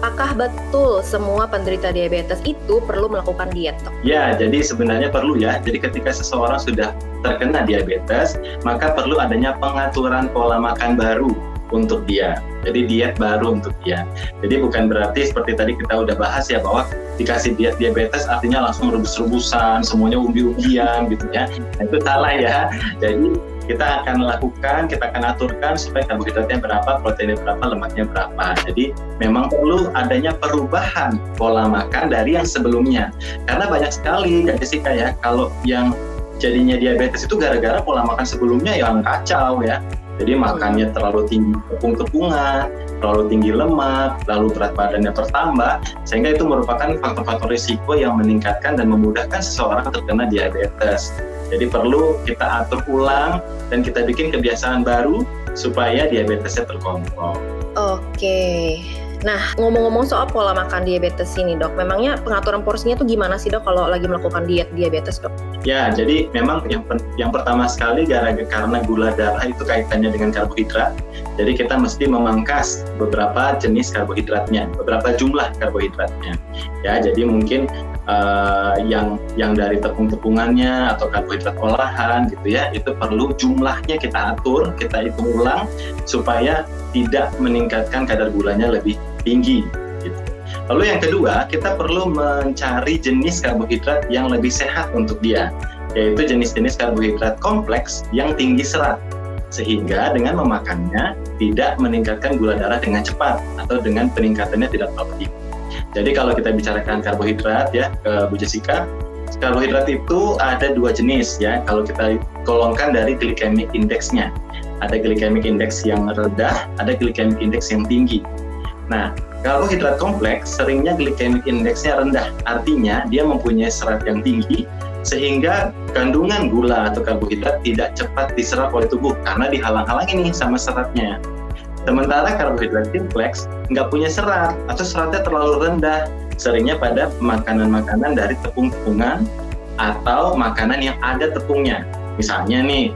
apakah betul semua penderita diabetes itu perlu melakukan diet, Dok? Ya, jadi sebenarnya perlu ya. Jadi ketika seseorang sudah terkena diabetes, maka perlu adanya pengaturan pola makan baru untuk dia. Jadi diet baru untuk dia. Jadi bukan berarti seperti tadi kita udah bahas ya, bahwa dikasih diet diabetes artinya langsung rebus-rebusan, semuanya umbi-umbian gitu ya. Nah, itu salah ya. Jadi kita akan lakukan, kita akan aturkan supaya karbohidratnya berapa, proteinnya berapa, lemaknya berapa. Jadi memang perlu adanya perubahan pola makan dari yang sebelumnya. Karena banyak sekali, Kak Jessica ya, kalau yang jadinya diabetes itu gara-gara pola makan sebelumnya yang kacau ya. Jadi makannya terlalu tinggi tepung-tepungan, terlalu tinggi lemak, lalu berat badannya bertambah, sehingga itu merupakan faktor-faktor risiko yang meningkatkan dan memudahkan seseorang terkena diabetes. Jadi perlu kita atur ulang dan kita bikin kebiasaan baru supaya diabetesnya terkontrol. Oke. Nah, ngomong-ngomong soal pola makan diabetes ini, Dok, memangnya pengaturan porsinya tuh gimana sih, Dok, kalau lagi melakukan diet diabetes, Dok? Ya, jadi memang yang pertama sekali karena gula darah itu kaitannya dengan karbohidrat. Jadi kita mesti memangkas beberapa jenis karbohidratnya, beberapa jumlah karbohidratnya. Ya, jadi mungkin yang dari tepung-tepungannya atau karbohidrat olahan gitu ya, itu perlu jumlahnya kita atur, kita hitung ulang supaya tidak meningkatkan kadar gulanya lebih tinggi gitu. Lalu yang kedua, kita perlu mencari jenis karbohidrat yang lebih sehat untuk dia, yaitu jenis-jenis karbohidrat kompleks yang tinggi serat, sehingga dengan memakannya tidak meningkatkan gula darah dengan cepat atau dengan peningkatannya tidak terlalu tinggi. Jadi kalau kita bicarakan karbohidrat ya, Bu Jessica, karbohidrat itu ada dua jenis ya. Kalau kita golongkan dari glycemic index-nya, ada glycemic index yang rendah, ada glycemic index yang tinggi. Nah, karbohidrat kompleks seringnya glycemic index-nya rendah, artinya dia mempunyai serat yang tinggi, sehingga kandungan gula atau karbohidrat tidak cepat diserap oleh tubuh karena dihalang-halangi nih sama seratnya. Sementara karbohidrat kompleks nggak punya serat atau seratnya terlalu rendah, seringnya pada makanan-makanan dari tepung-tepungan atau makanan yang ada tepungnya. Misalnya nih,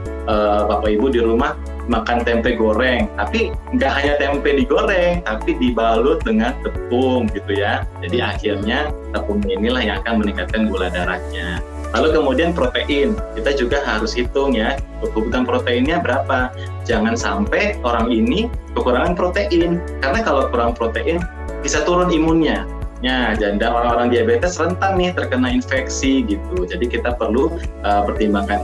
Bapak Ibu di rumah makan tempe goreng, tapi nggak hanya tempe digoreng, tapi dibalut dengan tepung gitu ya. Jadi akhirnya tepungnya inilah yang akan meningkatkan gula darahnya. Lalu kemudian protein, kita juga harus hitung ya, kebutuhan proteinnya berapa. Jangan sampai orang ini kekurangan protein, karena kalau kurang protein bisa turun imunnya. Ya, dan orang-orang diabetes rentan nih terkena infeksi gitu. Jadi kita perlu pertimbangkan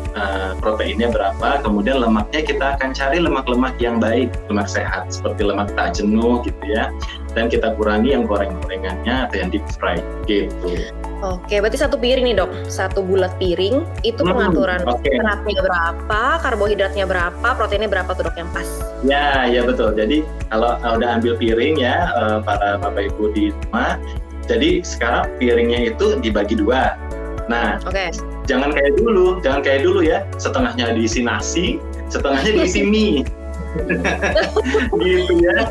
proteinnya berapa, kemudian lemaknya kita akan cari lemak-lemak yang baik, lemak sehat seperti lemak tak jenuh gitu ya. Dan kita kurangi yang goreng-gorengannya atau yang deep fry gitu. Oke, berarti satu piring nih, Dok. Satu bulat piring itu pengaturan seratnya berapa, karbohidratnya berapa, proteinnya berapa tuh, Dok, yang pas? Ya betul. Jadi kalau udah ambil piring ya, para Bapak Ibu di rumah, jadi sekarang piringnya itu dibagi dua. Nah, jangan kayak dulu ya, setengahnya diisi nasi, setengahnya diisi mie. Gitu ya.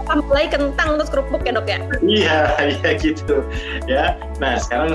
Tambah lagi kentang terus kerupuk ya, Dok ya? Iya gitu ya. Nah sekarang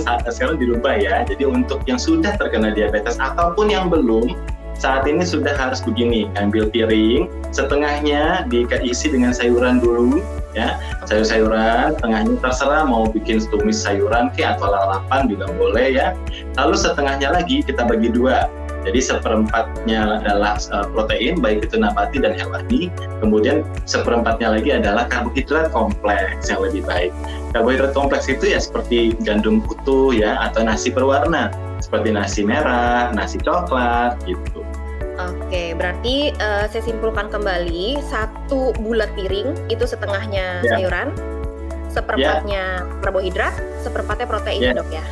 dirubah ya. Jadi untuk yang sudah terkena diabetes ataupun yang belum, saat ini sudah harus begini, ambil piring, setengahnya diisi dengan sayuran dulu ya, sayur-sayuran, tengahnya terserah mau bikin tumis sayuran atau lalapan juga boleh ya. Lalu setengahnya lagi kita bagi dua. Jadi seperempatnya adalah protein, baik itu nabati dan hewani. Kemudian seperempatnya lagi adalah karbohidrat kompleks yang lebih baik. Karbohidrat kompleks itu ya seperti gandum utuh ya, atau nasi berwarna, seperti nasi merah, nasi coklat gitu. Oke, berarti saya simpulkan kembali, satu bulat piring itu setengahnya sayuran, seperempatnya karbohidrat, seperempatnya protein, Dok ya?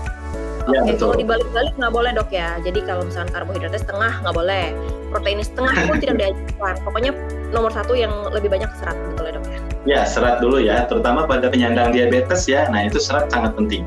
Oke, kalau dibalik-balik nggak boleh, Dok ya. Jadi kalau misalkan karbohidratnya setengah nggak boleh, proteinnya setengah pun tidak diajarkan. Pokoknya nomor satu yang lebih banyak serat, betul ya, Dok ya? Ya, serat dulu ya, terutama pada penyandang diabetes ya. Nah itu serat sangat penting.